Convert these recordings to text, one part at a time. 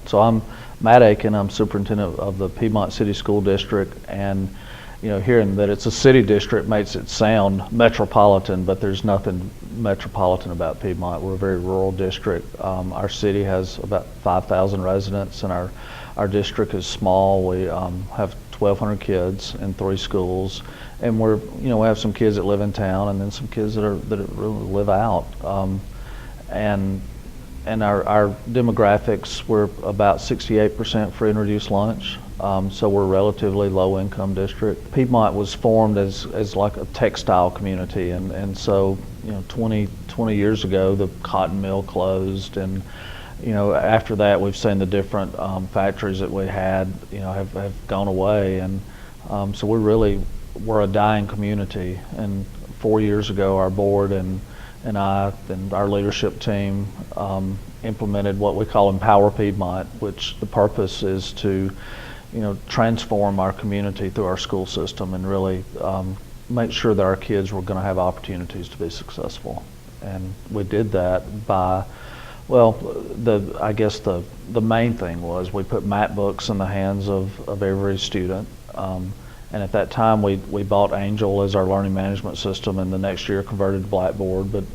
So I'm Matt Akin. I'm superintendent of the Piedmont City School District, and hearing that it's a city district makes it sound metropolitan, but there's nothing metropolitan about Piedmont. We're a very rural district. Our city has about 5,000 residents, and our district is small. We have 1,200 kids in 3 schools, and we have some kids that live in town, and then some kids that really live out. And our demographics, we're about 68% free and reduced lunch. So we're a relatively low income district. Piedmont was formed as like a textile community, and so 20 years ago the cotton mill closed, and after that we've seen the different factories that we had have gone away, and so we're a dying community. And 4 years ago our board and I and our leadership team implemented what we call Empower Piedmont, which the purpose is to transform our community through our school system and really make sure that our kids were going to have opportunities to be successful. And we did that by, I guess the main thing was we put map books in the hands of every student. And at that time, we bought Angel as our learning management system, and the next year converted to Blackboard. But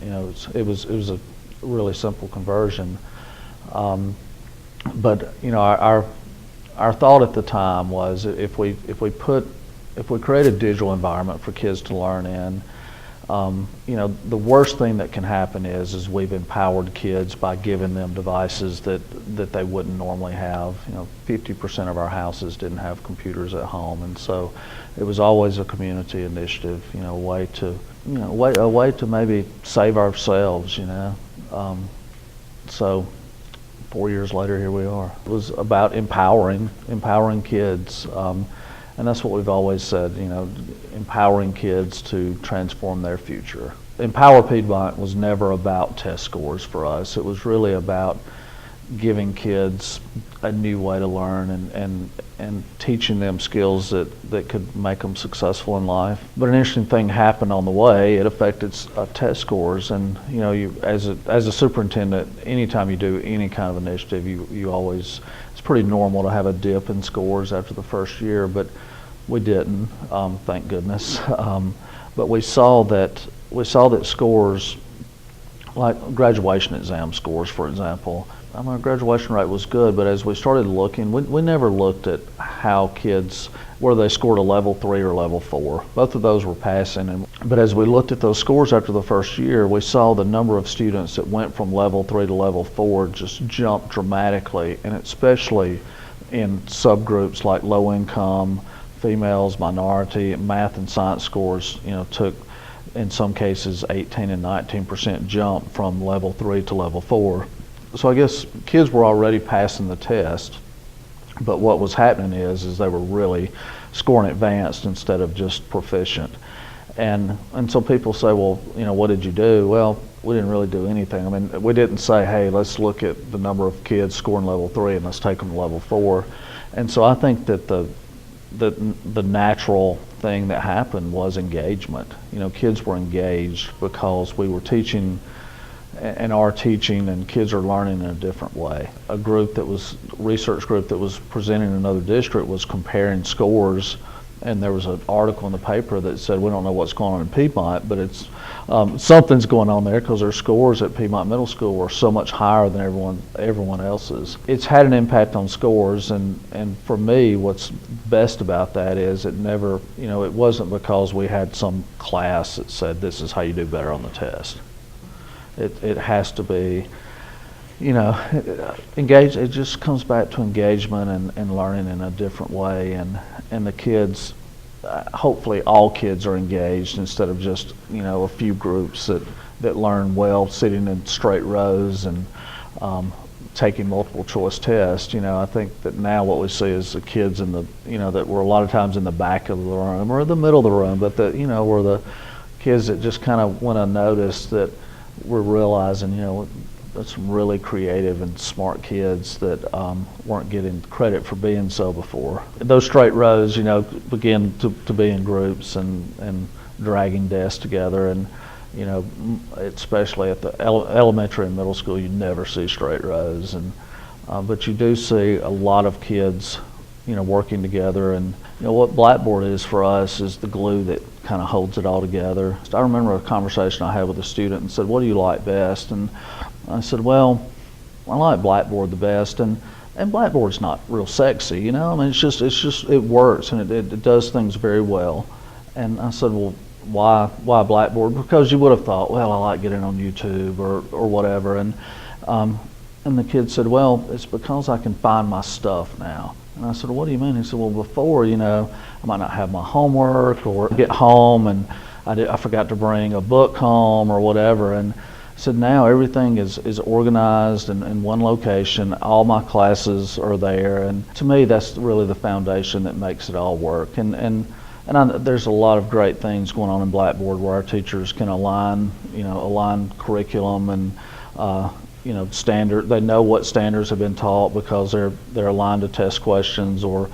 it was a really simple conversion. But our thought at the time was if we create a digital environment for kids to learn in, the worst thing that can happen is we've empowered kids by giving them devices that they wouldn't normally have. 50% of our houses didn't have computers at home, and so it was always a community initiative. A way to maybe save ourselves. So 4 years later, here we are. It was about empowering kids. And that's what we've always said, empowering kids to transform their future. Empower Piedmont was never about test scores for us. It was really about giving kids a new way to learn and teaching them skills that could make them successful in life. But an interesting thing happened on the way. It affected test scores, and as a superintendent, anytime you do any kind of initiative, you always, it's pretty normal to have a dip in scores after the first year, but we didn't, thank goodness. But we saw that scores, like graduation exam scores, for example, our graduation rate was good, but as we started looking, we never looked at how kids, whether they scored a level 3 or level 4. Both of those were passing, but as we looked at those scores after the first year, we saw the number of students that went from level 3 to level 4 just jumped dramatically, and especially in subgroups like low income, females, minority, math and science scores, took in some cases 18 and 19% jump from level 3 to level 4. So I guess kids were already passing the test, but what was happening is they were really scoring advanced instead of just proficient. And so people say, well, what did you do? Well, we didn't really do anything. I mean, we didn't say, hey, let's look at the number of kids scoring level 3 and let's take them to level 4. And so I think that the natural thing that happened was engagement. Kids were engaged because we were teaching and are teaching, and kids are learning in a different way. A research group that was presenting in another district was comparing scores, and there was an article in the paper that said, we don't know what's going on in Piedmont, but it's something's going on there because their scores at Piedmont Middle School were so much higher than everyone else's. It's had an impact on scores, and for me, what's best about that is it never, it wasn't because we had some class that said this is how you do better on the test. It has to be, engage. It just comes back to engagement and learning in a different way, and the kids, hopefully all kids are engaged instead of just a few groups that learn well sitting in straight rows and taking multiple choice tests. I think that now what we see is the kids in the that were a lot of times in the back of the room or the middle of the room, but were the kids that just kind of went unnoticed, that we're realizing, that's some really creative and smart kids that weren't getting credit for being so before. Those straight rows, begin to be in groups and dragging desks together, and especially at the elementary and middle school, you never see straight rows, and but you do see a lot of kids, working together. And what Blackboard is for us is the glue that kind of holds it all together. I remember a conversation I had with a student and said, "What do you like best?" And I said, "Well, I like Blackboard the best." And Blackboard's not real sexy, I mean, it works, and it does things very well. And I said, "Well, why Blackboard?" Because you would have thought, well, I like getting on YouTube or whatever. And the kid said, "Well, it's because I can find my stuff now." And I said, "What do you mean?" He said, "Well, before, I might not have my homework, or get home and I forgot to bring a book home or whatever." And I said, "Now everything is organized in one location. All my classes are there." And to me, that's really the foundation that makes it all work. And there's a lot of great things going on in Blackboard where our teachers can align curriculum and standard. They know what standards have been taught because they're aligned to test questions, or